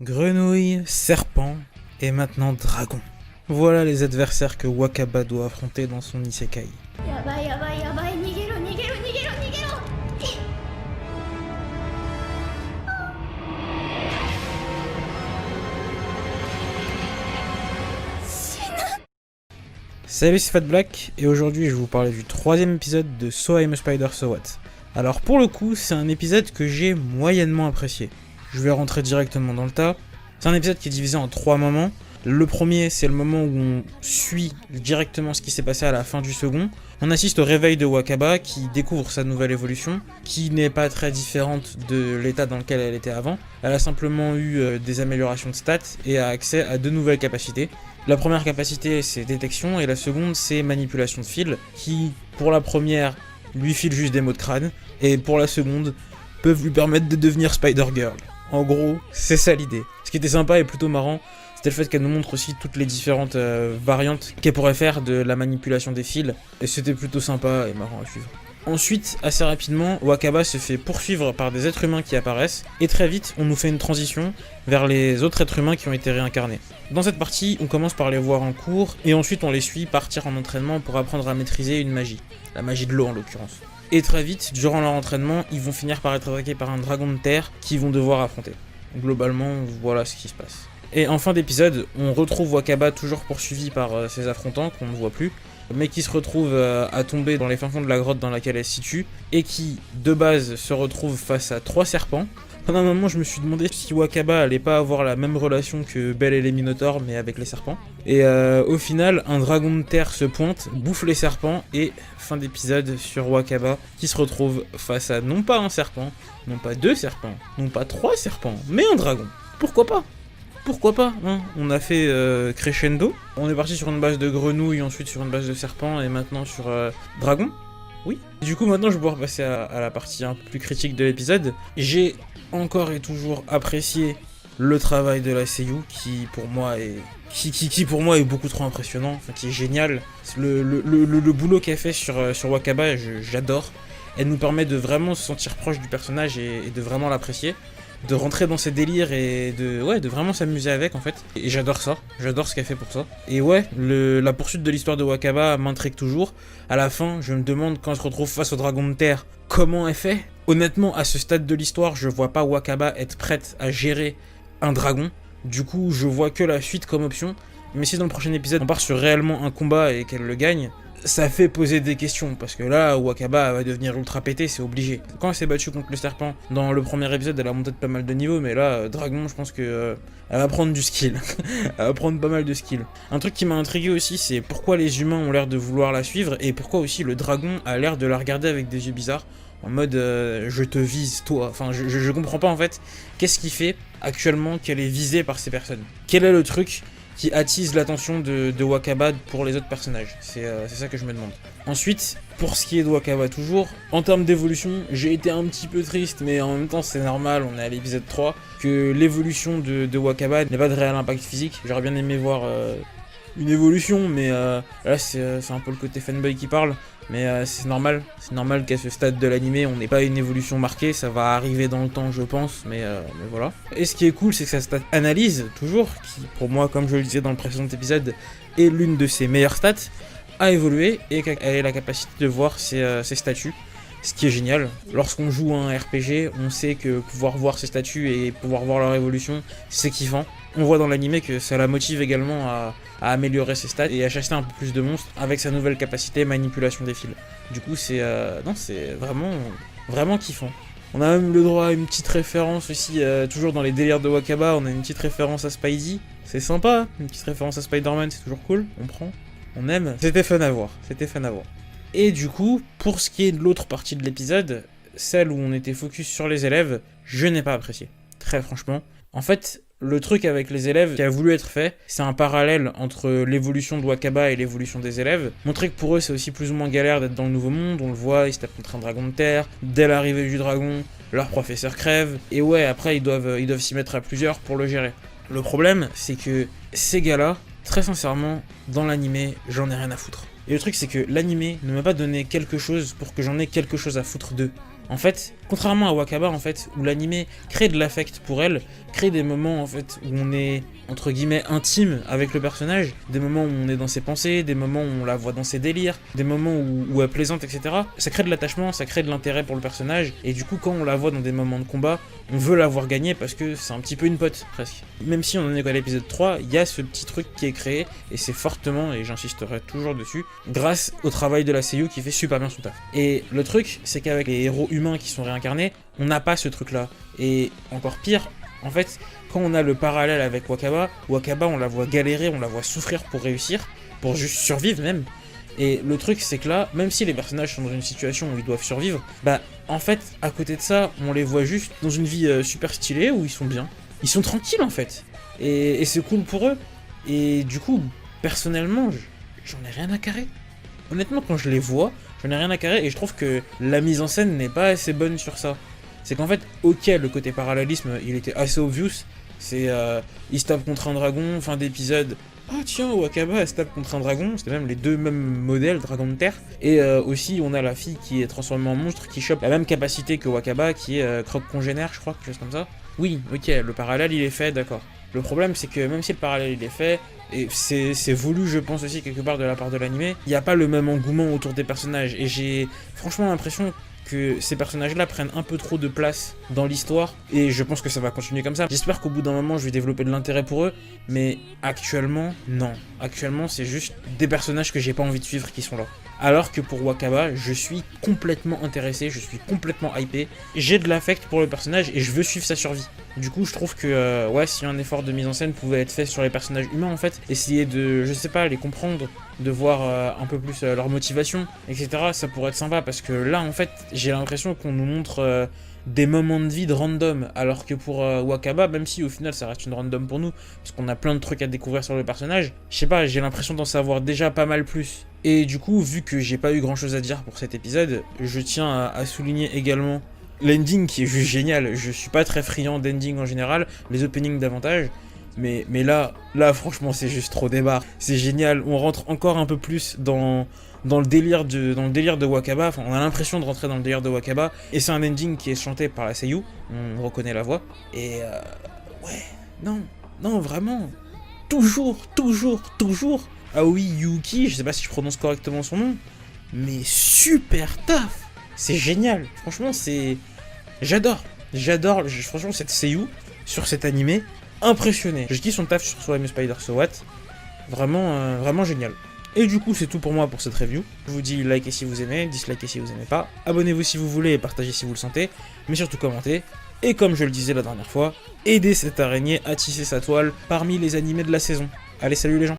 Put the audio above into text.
Grenouille, serpent et maintenant dragon. Voilà les adversaires que Wakaba doit affronter dans son isekai. やばいやばいやばい逃げろ逃げろ逃げろ逃げろ Salut, c'est Fat Black et aujourd'hui je vais vous parler du troisième épisode de So I'm a Spider So What. Alors pour le coup c'est un épisode que j'ai moyennement apprécié. Je vais rentrer directement dans le tas. C'est un épisode qui est divisé en trois moments. Le premier c'est le moment où on suit directement ce qui s'est passé à la fin du second. On assiste au réveil de Wakaba qui découvre sa nouvelle évolution, qui n'est pas très différente de l'état dans lequel elle était avant. Elle a simplement eu des améliorations de stats et a accès à deux nouvelles capacités. La première capacité c'est détection et la seconde c'est manipulation de fil, qui pour la première lui file juste des mots de crâne et pour la seconde peuvent lui permettre de devenir Spider-Girl. En gros, c'est ça l'idée. Ce qui était sympa et plutôt marrant, c'était le fait qu'elle nous montre aussi toutes les différentes variantes qu'elle pourrait faire de la manipulation des fils, et c'était plutôt sympa et marrant à suivre. Ensuite, assez rapidement, Wakaba se fait poursuivre par des êtres humains qui apparaissent, et très vite, on nous fait une transition vers les autres êtres humains qui ont été réincarnés. Dans cette partie, on commence par les voir en cours, et ensuite on les suit partir en entraînement pour apprendre à maîtriser une magie. La magie de l'eau en l'occurrence. Et très vite, durant leur entraînement, ils vont finir par être attaqués par un dragon de terre qu'ils vont devoir affronter. Globalement, voilà ce qui se passe. Et en fin d'épisode, on retrouve Wakaba toujours poursuivi par ses affrontants qu'on ne voit plus, mais qui se retrouve à tomber dans les fins fonds de la grotte dans laquelle elle se situe, et qui, de base, se retrouve face à trois serpents. Pendant un moment, je me suis demandé si Wakaba allait pas avoir la même relation que Belle et les Minotaures, mais avec les serpents. Et au final, un dragon de terre se pointe, bouffe les serpents, et fin d'épisode sur Wakaba, qui se retrouve face à non pas un serpent, non pas deux serpents, non pas trois serpents, mais un dragon. Pourquoi pas ? Pourquoi pas, hein. On a fait crescendo, on est parti sur une base de grenouille, ensuite sur une base de serpent, et maintenant sur dragon. Oui. Du coup, maintenant, je vais pouvoir passer à la partie un peu plus critique de l'épisode. J'ai encore et toujours apprécié le travail de la seiyuu, qui pour moi est beaucoup trop impressionnant, enfin qui est génial. Le boulot qu'elle fait sur Wakaba, j'adore. Elle nous permet de vraiment se sentir proche du personnage et de vraiment l'apprécier, de rentrer dans ses délires et de vraiment s'amuser avec en fait. Et j'adore ça, j'adore ce qu'elle fait pour ça. Et ouais, la poursuite de l'histoire de Wakaba m'intrigue toujours. À la fin, je me demande quand elle se retrouve face au dragon de terre, comment elle fait. Honnêtement, à ce stade de l'histoire, je vois pas Wakaba être prête à gérer un dragon. Du coup, je vois que la suite comme option. Mais si dans le prochain épisode, on part sur réellement un combat et qu'elle le gagne, ça fait poser des questions, parce que là, Wakaba va devenir ultra pété, c'est obligé. Quand elle s'est battue contre le serpent, dans le premier épisode, elle a monté de pas mal de niveaux, mais là, Dragon, je pense que elle va prendre du skill. Elle va prendre pas mal de skill. Un truc qui m'a intrigué aussi, c'est pourquoi les humains ont l'air de vouloir la suivre, et pourquoi aussi le dragon a l'air de la regarder avec des yeux bizarres, en mode je te vise toi. Enfin, je comprends pas en fait, qu'est-ce qui fait actuellement qu'elle est visée par ces personnes. Quel est le truc qui attise l'attention de Wakaba pour les autres personnages. C'est ça que je me demande. Ensuite, pour ce qui est de Wakaba toujours, en termes d'évolution, j'ai été un petit peu triste, mais en même temps c'est normal, on est à l'épisode 3, que l'évolution de Wakaba n'ait pas de réel impact physique. J'aurais bien aimé voir une évolution, mais là c'est un peu le côté fanboy qui parle. Mais c'est normal qu'à ce stade de l'animé, on n'ait pas une évolution marquée, ça va arriver dans le temps je pense, mais voilà. Et ce qui est cool, c'est que sa stat analyse, toujours, qui pour moi, comme je le disais dans le précédent épisode, est l'une de ses meilleures stats, a évolué et qu'elle ait la capacité de voir ses statuts. Ce qui est génial, lorsqu'on joue à un RPG, on sait que pouvoir voir ses statuts et pouvoir voir leur évolution, c'est kiffant. On voit dans l'animé que ça la motive également à améliorer ses stats et à chasser un peu plus de monstres avec sa nouvelle capacité manipulation des fils. Du coup, c'est vraiment kiffant. On a même le droit à une petite référence aussi, toujours dans les délires de Wakaba, on a une petite référence à Spidey. C'est sympa, une petite référence à Spider-Man, c'est toujours cool, on prend, on aime. C'était fun à voir. Et du coup, pour ce qui est de l'autre partie de l'épisode, celle où on était focus sur les élèves, je n'ai pas apprécié. Très franchement. En fait, le truc avec les élèves qui a voulu être fait, c'est un parallèle entre l'évolution de Wakaba et l'évolution des élèves. Montrer que pour eux, c'est aussi plus ou moins galère d'être dans le nouveau monde, on le voit, ils se tapent contre un dragon de terre. Dès l'arrivée du dragon, leur professeur crève. Et ouais, après, ils doivent s'y mettre à plusieurs pour le gérer. Le problème, c'est que ces gars-là, très sincèrement, dans l'animé, j'en ai rien à foutre. Et le truc, c'est que l'animé ne m'a pas donné quelque chose pour que j'en ai quelque chose à foutre d'eux. En fait, Contrairement à Wakaba en fait, où l'anime crée de l'affect pour elle, crée des moments en fait où on est entre guillemets intime avec le personnage, des moments où on est dans ses pensées, des moments où on la voit dans ses délires, des moments où elle plaisante, etc. Ça crée de l'attachement, ça crée de l'intérêt pour le personnage, et du coup quand on la voit dans des moments de combat, on veut la voir gagner parce que c'est un petit peu une pote presque. Même si on en est qu'à l'épisode 3, il y a ce petit truc qui est créé, et c'est fortement, et j'insisterai toujours dessus, grâce au travail de la seiyuu qui fait super bien son taf. Et le truc, c'est qu'avec les héros humains qui sont réincarnés, on n'a pas ce truc là. Et encore pire, en fait, quand on a le parallèle avec Wakaba, on la voit galérer, on la voit souffrir pour réussir, pour juste survivre même. Et le truc, c'est que là, même si les personnages sont dans une situation où ils doivent survivre, bah en fait, à côté de ça, on les voit juste dans une vie super stylée où ils sont bien. Ils sont tranquilles en fait. Et c'est cool pour eux. Et du coup, personnellement, j'en ai rien à carrer. Honnêtement, quand je les vois, j'en ai rien à carrer et je trouve que la mise en scène n'est pas assez bonne sur ça. C'est qu'en fait, ok, le côté parallélisme, il était assez obvious. C'est, il se tape contre un dragon, fin d'épisode. Ah tiens, Wakaba, elle se tape contre un dragon. C'était même les deux mêmes modèles, dragon de terre. Et aussi, on a la fille qui est transformée en monstre, qui chope la même capacité que Wakaba, qui est croque congénère, je crois, quelque chose comme ça. Oui, ok, le parallèle, il est fait, d'accord. Le problème, c'est que même si le parallèle, il est fait, et c'est voulu, je pense aussi, quelque part de la part de l'anime, il n'y a pas le même engouement autour des personnages. Et j'ai franchement l'impression que ces personnages-là prennent un peu trop de place dans l'histoire, et je pense que ça va continuer comme ça. J'espère qu'au bout d'un moment, je vais développer de l'intérêt pour eux, mais actuellement, non. Actuellement, c'est juste des personnages que j'ai pas envie de suivre qui sont là. Alors que pour Wakaba, je suis complètement intéressé, je suis complètement hypé, j'ai de l'affect pour le personnage et je veux suivre sa survie. Du coup, je trouve que, ouais, si un effort de mise en scène pouvait être fait sur les personnages humains, en fait, essayer de, je sais pas, les comprendre, de voir un peu plus leur motivation, etc., ça pourrait être sympa, parce que là, en fait, j'ai l'impression qu'on nous montre des moments de vie de random, alors que pour Wakaba, même si au final ça reste une random pour nous, parce qu'on a plein de trucs à découvrir sur le personnage, je sais pas, j'ai l'impression d'en savoir déjà pas mal plus. Et du coup, vu que j'ai pas eu grand chose à dire pour cet épisode, je tiens à souligner également l'ending qui est juste génial. Je suis pas très friand d'ending en général, les openings davantage, mais là franchement c'est juste trop débarre. C'est génial, on rentre encore un peu plus dans le délire de Wakaba, enfin on a l'impression de rentrer dans le délire de Wakaba, et c'est un ending qui est chanté par la seiyuu, on reconnaît la voix, et ouais, non vraiment, toujours, Aoi Yuki, je sais pas si je prononce correctement son nom, mais super taf, c'est génial, franchement j'adore, franchement cette seiyuu, sur cet animé, impressionné, je kiffe son taf sur So I'm a Spider So What, vraiment génial. Et du coup, c'est tout pour moi pour cette review. Je vous dis likez si vous aimez, dislikez si vous aimez pas, abonnez-vous si vous voulez et partagez si vous le sentez, mais surtout commentez. Et comme je le disais la dernière fois, aidez cette araignée à tisser sa toile parmi les animés de la saison. Allez, salut les gens!